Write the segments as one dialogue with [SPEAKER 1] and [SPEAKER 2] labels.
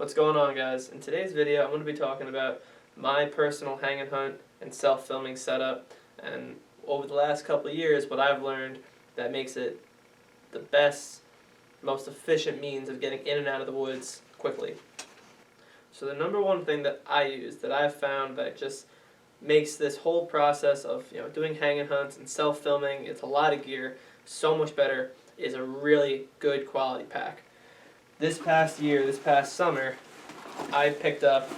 [SPEAKER 1] What's going on, guys? In today's video I'm going to be talking about my personal hang and hunt and self-filming setup, and over the last couple of years what I've learned that makes it the best, most efficient means of getting in and out of the woods quickly. So the number one thing that I use, that I've found that just makes this whole process of doing hang and hunts and self-filming, it's a lot of gear, so much better, is a really good quality pack. This past summer, I picked up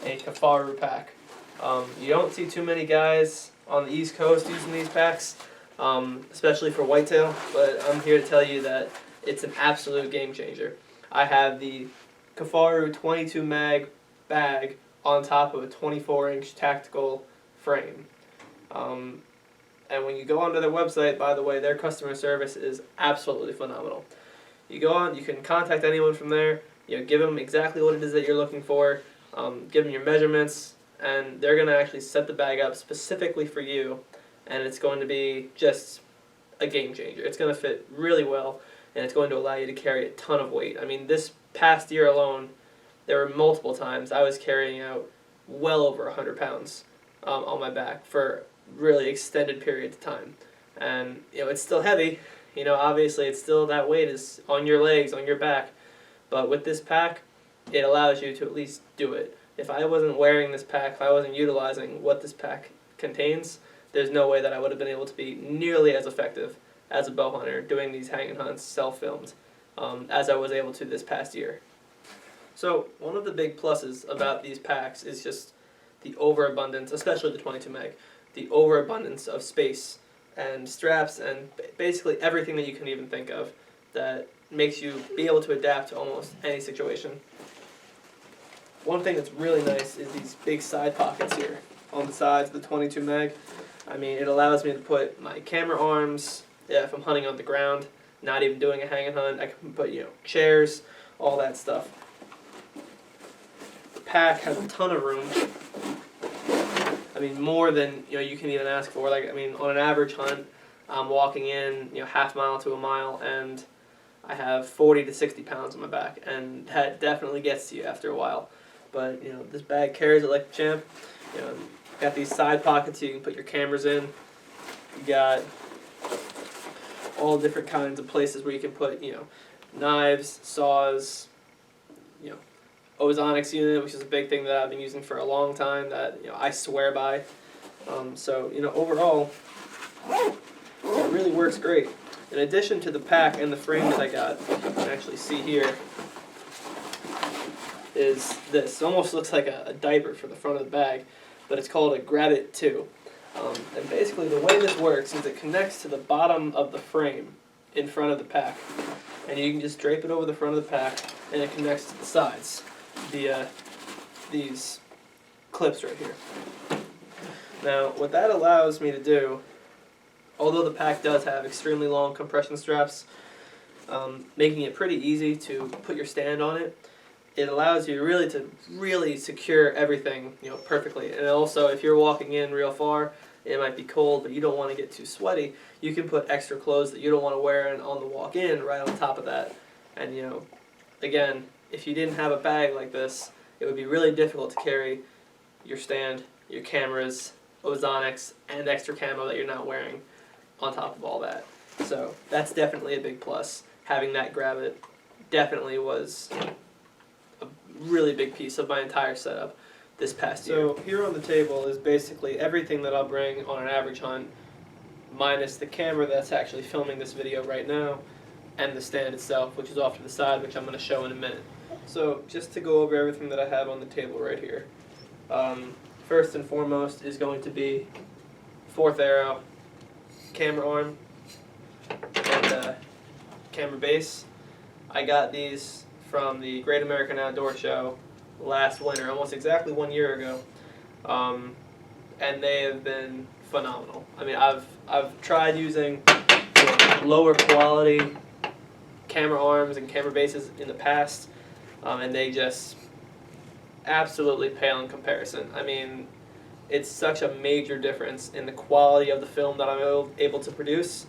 [SPEAKER 1] a Kifaru pack. You don't see too many guys on the East Coast using these packs, especially for whitetail, but I'm here to tell you that it's an absolute game changer. I have the Kifaru 22 mag bag on top of a 24-inch tactical frame. And when you go onto their website, by the way, their customer service is absolutely phenomenal. You go on, you can contact anyone from there, give them exactly what it is that you're looking for, give them your measurements, and they're going to actually set the bag up specifically for you, and it's going to be just a game changer. It's going to fit really well, and it's going to allow you to carry a ton of weight. I mean, this past year alone, there were multiple times I was carrying out well over 100 pounds on my back for really extended periods of time. And it's still heavy. Obviously it's still, that weight is on your legs, on your back, but with this pack, it allows you to at least do it. If I wasn't wearing this pack, if I wasn't utilizing what this pack contains, there's no way that I would have been able to be nearly as effective as a bow hunter doing these hang and hunts self-filmed as I was able to this past year. So one of the big pluses about these packs is just the overabundance, especially the 22 mag, the overabundance of space and straps and basically everything that you can even think of that makes you be able to adapt to almost any situation. One thing that's really nice is these big side pockets here on the sides of the 22 mag. I mean, it allows me to put my camera arms, if I'm hunting on the ground, not even doing a hang and hunt, I can put chairs, all that stuff. The pack has a ton of room. I mean, more than you can even ask for. Like, I mean, on an average hunt, I'm walking in half mile to a mile, and I have 40 to 60 pounds on my back, and that definitely gets to you after a while. But this bag carries it like a champ. Got these side pockets so you can put your cameras in. You got all different kinds of places where you can put knives, saws, ozonics unit, which is a big thing that I've been using for a long time that I swear by. So overall, it really works great. In addition to the pack and the frame that I got, you can actually see here, is this. It almost looks like a diaper for the front of the bag, but it's called a Grab It 2. And basically the way this works is it connects to the bottom of the frame in front of the pack, and you can just drape it over the front of the pack, and it connects to the sides via these clips right here. Now, what that allows me to do, although the pack does have extremely long compression straps, making it pretty easy to put your stand on it, it allows you really secure everything perfectly. And also, if you're walking in real far, it might be cold, but you don't want to get too sweaty, you can put extra clothes that you don't want to wear on the walk in right on top of that. And again, if you didn't have a bag like this, it would be really difficult to carry your stand, your cameras, ozonics, and extra camo that you're not wearing on top of all that. So that's definitely a big plus. Having that Grab It definitely was a really big piece of my entire setup this past year. So here on the table is basically everything that I'll bring on an average hunt, minus the camera that's actually filming this video right now, and the stand itself, which is off to the side, which I'm going to show in a minute. So just to go over everything that I have on the table right here. First and foremost is going to be 4th arrow, camera arm, and camera base. I got these from the Great American Outdoor Show last winter, almost exactly 1 year ago, and they have been phenomenal. I mean, I've tried using lower quality camera arms and camera bases in the past, and they just absolutely pale in comparison. I mean, it's such a major difference in the quality of the film that I'm able to produce.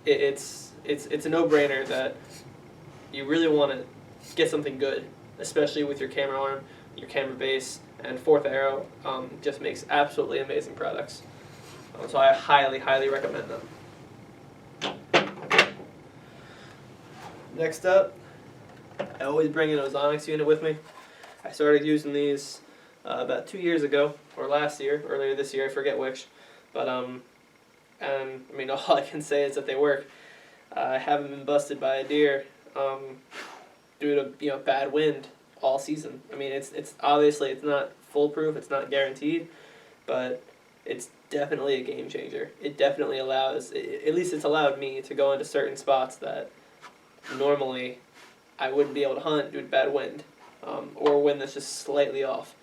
[SPEAKER 1] It's a no-brainer that you really want to get something good, especially with your camera arm, your camera base, and fourth arrow. Just makes absolutely amazing products. So I highly, highly recommend them. Next up, I always bring an Ozonics unit with me. I started using these about 2 years ago, or earlier this year, I forget which. But and I mean, all I can say is that they work. I haven't been busted by a deer due to bad wind all season. I mean, it's obviously it's not foolproof, it's not guaranteed, but it's definitely a game changer. It definitely allows, at least it's allowed me to go into certain spots that normally I wouldn't be able to hunt due to bad wind, or wind that's just slightly off.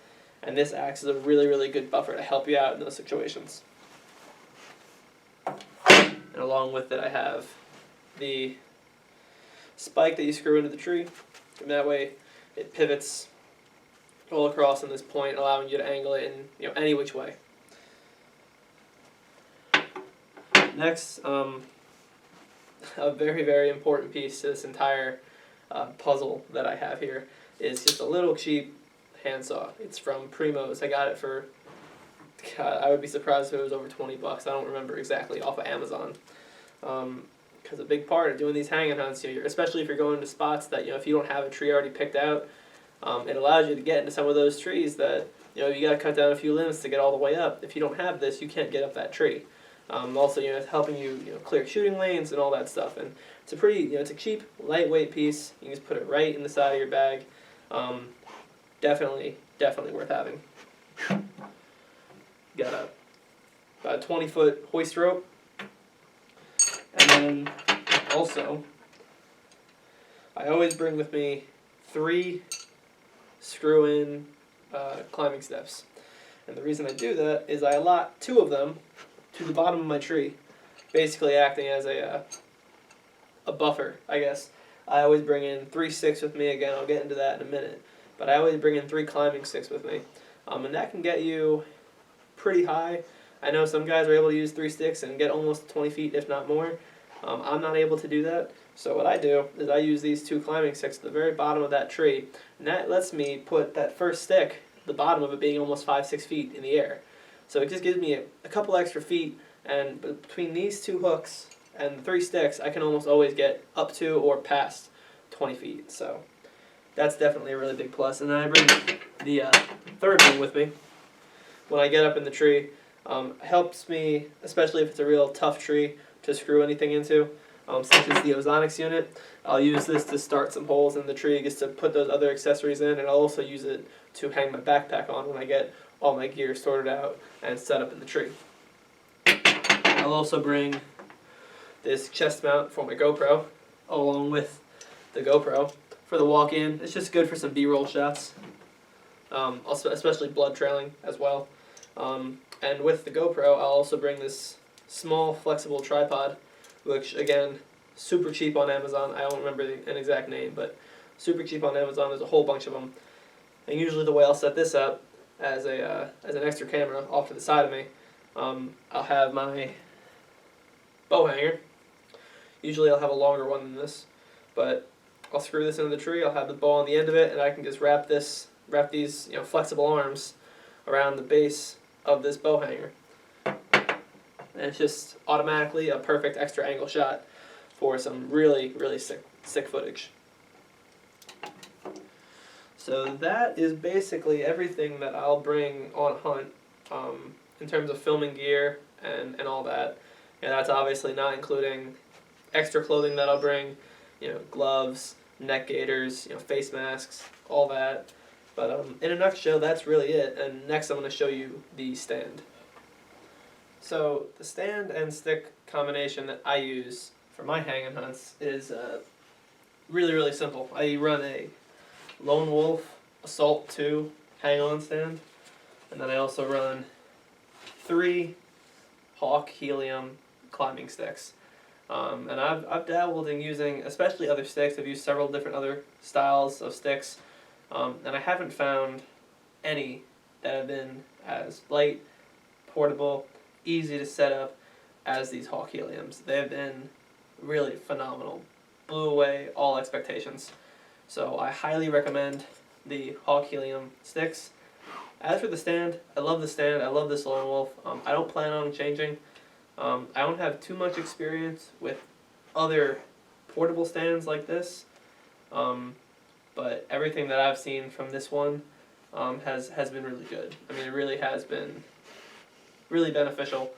[SPEAKER 1] And this acts as a really, really good buffer to help you out in those situations. And along with it, I have the spike that you screw into the tree, and that way it pivots all across on this point, allowing you to angle it in any which way. Next, a very, very important piece to this entire puzzle that I have here is just a little cheap handsaw. It's from Primo's. I got it for, God, I would be surprised if it was over 20 bucks. I don't remember exactly, off of Amazon. Because a big part of doing these hanging hunts, especially if you're going to spots that if you don't have a tree already picked out, it allows you to get into some of those trees that you got to cut down a few limbs to get all the way up. If you don't have this, you can't get up that tree. Also, it's helping you clear shooting lanes and all that stuff. And it's a pretty, it's a cheap, lightweight piece. You can just put it right in the side of your bag. Definitely worth having. Got about a 20-foot hoist rope. And then also, I always bring with me 3 screw-in climbing steps. And the reason I do that is I allot 2 of them to the bottom of my tree, basically acting as a buffer, I guess. I always bring in 3 sticks with me. Again, I'll get into that in a minute. But I always bring in 3 climbing sticks with me. And that can get you pretty high. I know some guys are able to use 3 sticks and get almost 20 feet, if not more. I'm not able to do that. So what I do is I use these 2 climbing sticks at the very bottom of that tree. And that lets me put that first stick, the bottom of it being almost 5-6 feet in the air. So it just gives me a couple extra feet, and between these 2 hooks and the 3 sticks, I can almost always get up to or past 20 feet. So that's definitely a really big plus. And then I bring the third one with me when I get up in the tree. Helps me, especially if it's a real tough tree to screw anything into, such as the Ozonics unit. I'll use this to start some holes in the tree, just to put those other accessories in, and I'll also use it to hang my backpack on when I get all my gear sorted out and set up in the tree. I'll also bring this chest mount for my GoPro, along with the GoPro for the walk-in. It's just good for some B-roll shots, especially blood trailing as well. And with the GoPro, I'll also bring this small flexible tripod, which again, super cheap on Amazon. I don't remember an exact name, but super cheap on Amazon. There's a whole bunch of them. And usually the way I'll set this up as an extra camera off to the side of me, I'll have my bow hanger. Usually I'll have a longer one than this, but I'll screw this into the tree. I'll have the bow on the end of it, and I can just wrap these flexible arms around the base of this bow hanger. And it's just automatically a perfect extra angle shot for some really, really sick footage. So that is basically everything that I'll bring on a hunt in terms of filming gear and all that. And that's obviously not including extra clothing that I'll bring, gloves, neck gaiters, face masks, all that. But in a nutshell, that's really it. And next I'm going to show you the stand. So the stand and stick combination that I use for my hanging hunts is really, really simple. I run a Lone Wolf Assault 2 hang-on stand, and then I also run 3 Hawk Helium climbing sticks. And I've dabbled in using, especially other sticks. I've used several different other styles of sticks, and I haven't found any that have been as light, portable, easy to set up as these Hawk Heliums. They have been really phenomenal. Blew away all expectations. So I highly recommend the Hawk Helium sticks. As for the stand, I love the stand. I love this Lone Wolf. I don't plan on changing. I don't have too much experience with other portable stands like this, but everything that I've seen from this one has been really good. I mean, it really has been really beneficial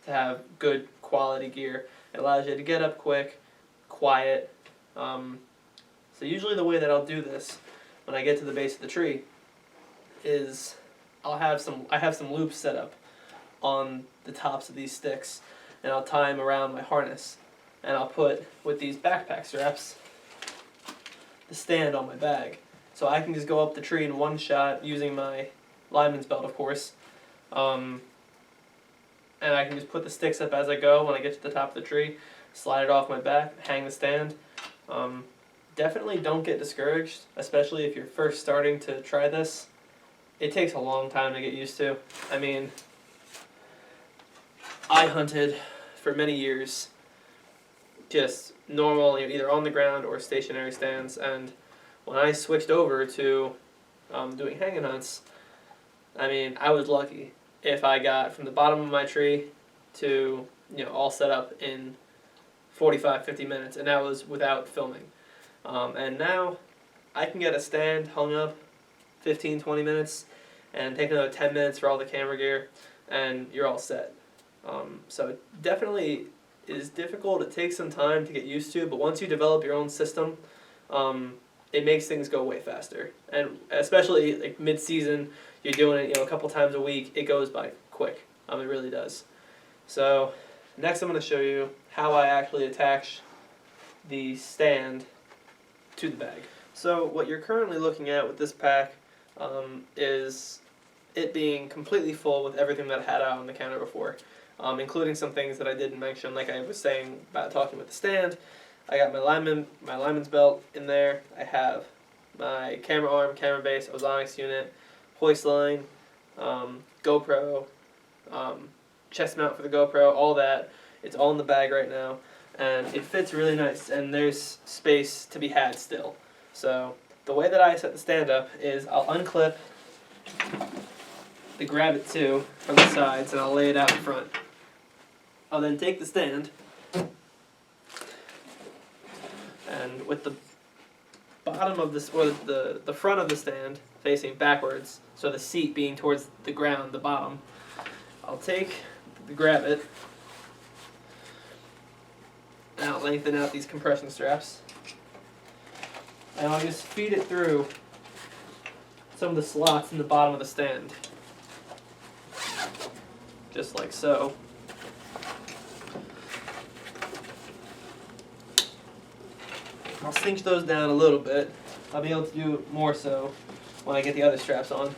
[SPEAKER 1] to have good quality gear. It allows you to get up quick, quiet. So usually the way that I'll do this when I get to the base of the tree is I have some loops set up on the tops of these sticks, and I'll tie them around my harness, and I'll put, with these backpack straps, the stand on my bag. So I can just go up the tree in one shot using my lineman's belt, of course. And I can just put the sticks up as I go when I get to the top of the tree, slide it off my back, hang the stand. Definitely don't get discouraged, especially if you're first starting to try this. It takes a long time to get used to. I mean, I hunted for many years just normal, either on the ground or stationary stands, and when I switched over to doing hanging hunts, I mean, I was lucky if I got from the bottom of my tree to, all set up in 45, 50 minutes, and that was without filming. And now I can get a stand hung up 15, 20 minutes and take another 10 minutes for all the camera gear, and you're all set. So it definitely is difficult. It takes some time to get used to, but once you develop your own system, it makes things go way faster. And especially like mid-season, you're doing it a couple times a week, it goes by quick. It really does. So next I'm going to show you how I actually attach the stand to the bag. So what you're currently looking at with this pack is it being completely full with everything that I had out on the counter before, including some things that I didn't mention, like I was saying about talking with the stand. I got my lineman's belt in there. I have my camera arm, camera base, ozonics unit, hoist line, GoPro, chest mount for the GoPro, all that. It's all in the bag right now, and it fits really nice, and there's space to be had still. So the way that I set the stand up is I'll unclip the grab it too from the sides, and I'll lay it out in front. I'll then take the stand, and with the bottom of this, or the front of the stand facing backwards, so the seat being towards the ground, the bottom, I'll take the grab it, and I'll lengthen out these compression straps, and I'll just feed it through some of the slots in the bottom of the stand, just like so. I'll cinch those down a little bit. I'll be able to do more so when I get the other straps on.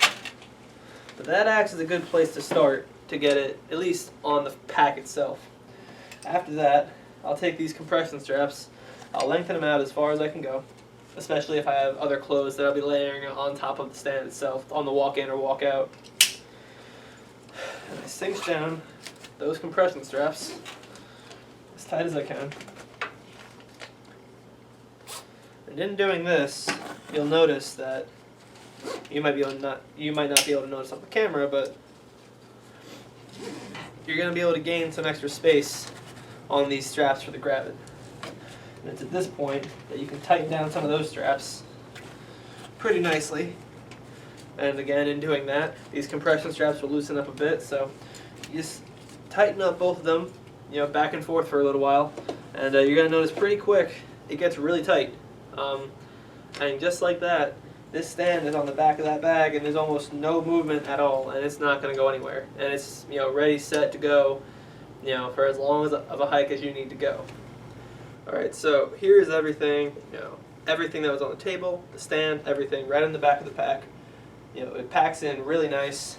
[SPEAKER 1] But that acts as a good place to start to get it at least on the pack itself. After that, I'll take these compression straps, I'll lengthen them out as far as I can go, especially if I have other clothes that I'll be layering on top of the stand itself, on the walk-in or walk-out. And I cinch down those compression straps as tight as I can. And in doing this, you'll notice that you might not be able to notice on the camera, but you're going to be able to gain some extra space on these straps for the grab-it. And it's at this point that you can tighten down some of those straps pretty nicely. And again, in doing that, these compression straps will loosen up a bit, so you just tighten up both of them, back and forth for a little while, and you're going to notice pretty quick it gets really tight. And just like that, this stand is on the back of that bag, and there's almost no movement at all, and it's not going to go anywhere. And it's ready, set to go, for as long of a hike as you need to go. All right, so here's everything, everything that was on the table, the stand, everything right in the back of the pack. It packs in really nice.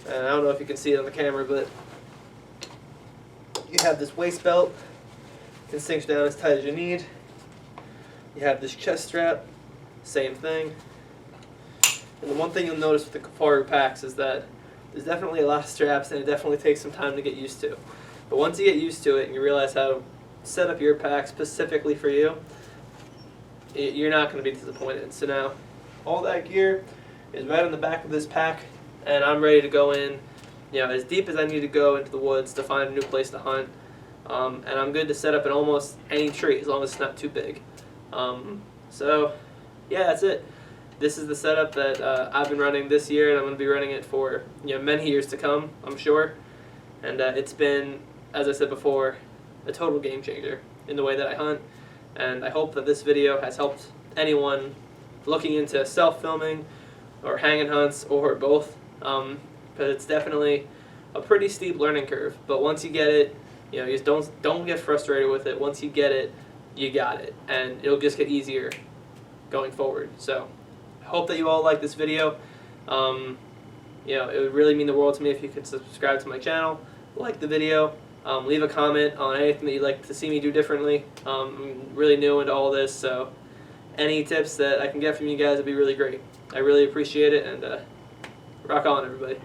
[SPEAKER 1] And I don't know if you can see it on the camera, but you have this waist belt. You can cinch down as tight as you need. You have this chest strap, same thing. And the one thing you'll notice with the Kifaru Packs is that there's definitely a lot of straps, and it definitely takes some time to get used to. But once you get used to it and you realize how to set up your pack specifically for you, you're not going to be disappointed. So now, all that gear is right on the back of this pack, and I'm ready to go in, as deep as I need to go into the woods to find a new place to hunt. And I'm good to set up in almost any tree as long as it's not too big. So, yeah, that's it. This is the setup that I've been running this year, and I'm going to be running it for many years to come, I'm sure. And it's been, as I said before, a total game changer in the way that I hunt. And I hope that this video has helped anyone looking into self-filming or hanging hunts or both, because it's definitely a pretty steep learning curve. But once you get it, you just don't get frustrated with it. Once you get it, you got it, and it'll just get easier going forward. So I hope that you all like this video. It would really mean the world to me if you could subscribe to my channel, like the video, leave a comment on anything that you'd like to see me do differently. I'm really new into all this, so any tips that I can get from you guys would be really great. I really appreciate it, and rock on, everybody.